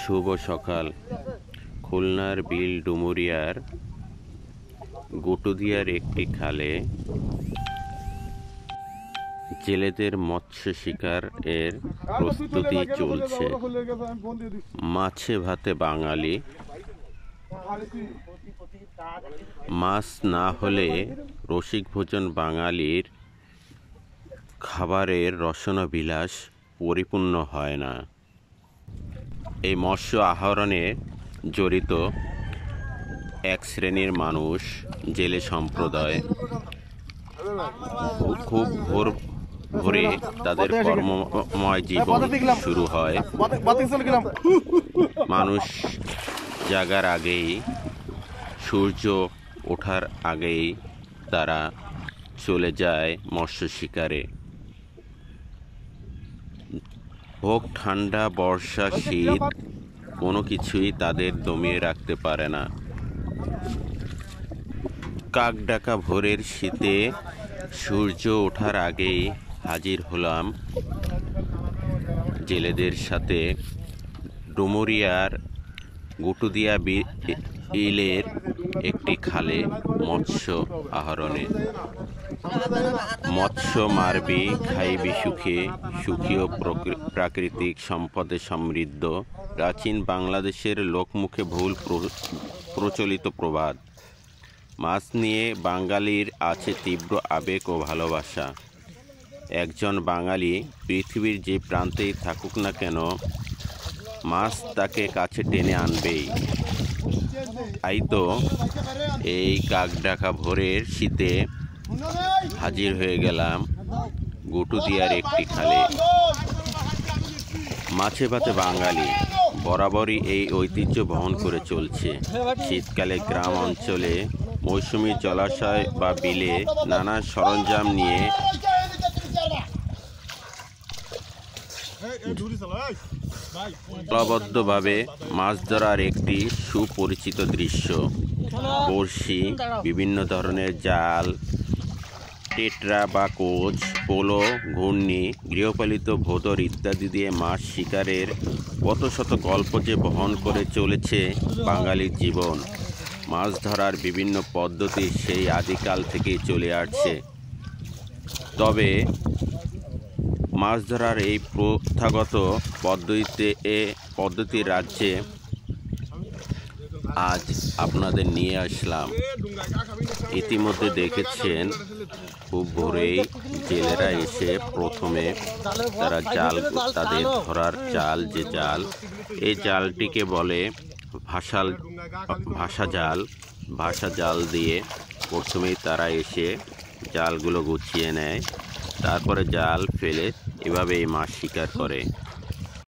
শুভ সকাল। খুলনার বিল ডুমুরিয়ার গুটুদিয়ার একটি খালে জেলেদের মৎস্য শিকার এর প্রস্তুতি চলছে। মাছে ভাতে বাঙালি, মাছ না হলে রসিক ভোজন বাঙালির খাবারের রসনাবিলাস পরিপূর্ণ হয় না। এই মৎস্য আহরণে জড়িত এক শ্রেণীর মানুষ, জেলে সম্প্রদায়। খুব ভোরে তাদের কর্মময় জীবন শুরু হয়। মানুষ জাগার আগেই, সূর্য ওঠার আগেই তারা চলে যায় মৎস্য শিকারে। হোক ঠান্ডা, বর্ষা, শীত, কোনো কিছুই তাদের দমিয়ে রাখতে পারে না। কাক ডাকা ভোরের শীতে সূর্য ওঠার আগেই হাজির হলাম জেলেদের সাথে ডুমুরিয়ার গুটুদিয়া বিলের একটি খালে মৎস্য আহরণে। মৎস্য মারবি, খাইবি সুখে, সুখী ও প্রাকৃতিক সম্পদে সমৃদ্ধ প্রাচীন বাংলাদেশের লোকমুখে বহুল প্রচলিত প্রবাদ। মাছ নিয়ে বাঙালির আছে তীব্র আবেগ ও ভালোবাসা। একজন বাঙালি পৃথিবীর যে প্রান্তেই থাকুক না কেন, মাছ তাকে কাছে টেনে আনবেই। তাই তো এই কাকডাকা ভোরের শীতে হাজির হয়ে গেলাম গুটুদিয়ার একটি খালে। মাছে ভাতে বাঙালি বরাবরই এই ঐতিহ্য বহন করে চলছে। শীতকালে গ্রাম অঞ্চলে মৌসুমী জলাশয় বা বিলে নানা সরঞ্জাম নিয়ে দলবদ্ধভাবে মাছ ধরার একটি সুপরিচিত দৃশ্য। বড়শি, বিভিন্ন ধরনের জাল, টেট্রা বা কোচ, পোলো, ঘূর্ণি, গৃহপালিত ভোঁদর ইত্যাদি দিয়ে মাছ শিকারের কত শত গল্প যে বহন করে চলেছে বাঙালির জীবন। মাছ ধরার বিভিন্ন পদ্ধতি সেই আদিকাল থেকেই চলে আসছে। তবে মাছ ধরার এই প্রথাগত পদ্ধতির রাজ্যে আজ আপনাদের নিয়ে আসলাম। ইতিমধ্যে দেখেছেন খুব ভোরেই জেলেরা এসে প্রথমে তারা তাদের ধরার জাল, যে জাল, এই জালটিকে বলে ভাষা জাল দিয়ে প্রথমেই তারা এসে জালগুলো গুছিয়ে নেয়। তারপরে জাল ফেলে এভাবে এই মাছ শিকার করে।